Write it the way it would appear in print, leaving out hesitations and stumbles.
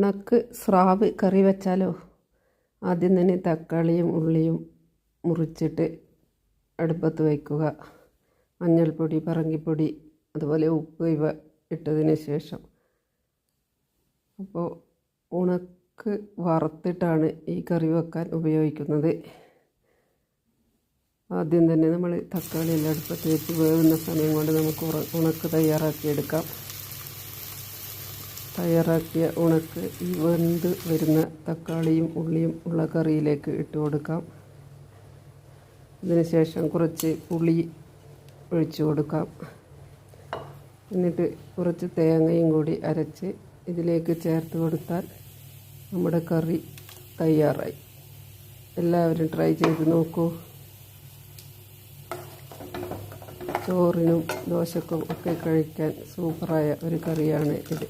ഉണക്ക് സ്രാവ് കറി വെച്ചാലോ? ആദ്യം തന്നെ തക്കാളിയും ഉള്ളിയും മുറിച്ചിട്ട് അടുപ്പത്ത് വയ്ക്കുക. മഞ്ഞൾപ്പൊടി, പറങ്കിപ്പൊടി, അതുപോലെ ഉപ്പ് ഇവ ഇട്ടതിന് ശേഷം അപ്പോൾ ഉണക്ക് വറുത്തിട്ടാണ് ഈ കറി വെക്കാൻ ഉപയോഗിക്കുന്നത്. ആദ്യം തന്നെ നമ്മൾ തക്കാളി എല്ലാം അടുപ്പത്ത് വെച്ച് വേവുന്ന സമയം കൊണ്ട് നമുക്ക് ഉണക്ക് തയ്യാറാക്കിയെടുക്കാം. തയ്യാറാക്കിയ ഉണക്ക് ഈ വെന്ത് വരുന്ന തക്കാളിയും ഉള്ളിയും ഉള്ള കറിയിലേക്ക് ഇട്ട് കൊടുക്കാം. അതിനുശേഷം കുറച്ച് പുളി ഒഴിച്ചു കൊടുക്കാം. എന്നിട്ട് കുറച്ച് തേങ്ങയും കൂടി അരച്ച് ഇതിലേക്ക് ചേർത്ത് കൊടുത്താൽ നമ്മുടെ കറി തയ്യാറായി. എല്ലാവരും ട്രൈ ചെയ്ത് നോക്കൂ. ചോറിനും ദോശക്കും ഒക്കെ കഴിക്കാൻ സൂപ്പറായ ഒരു കറിയാണ് ഇത്.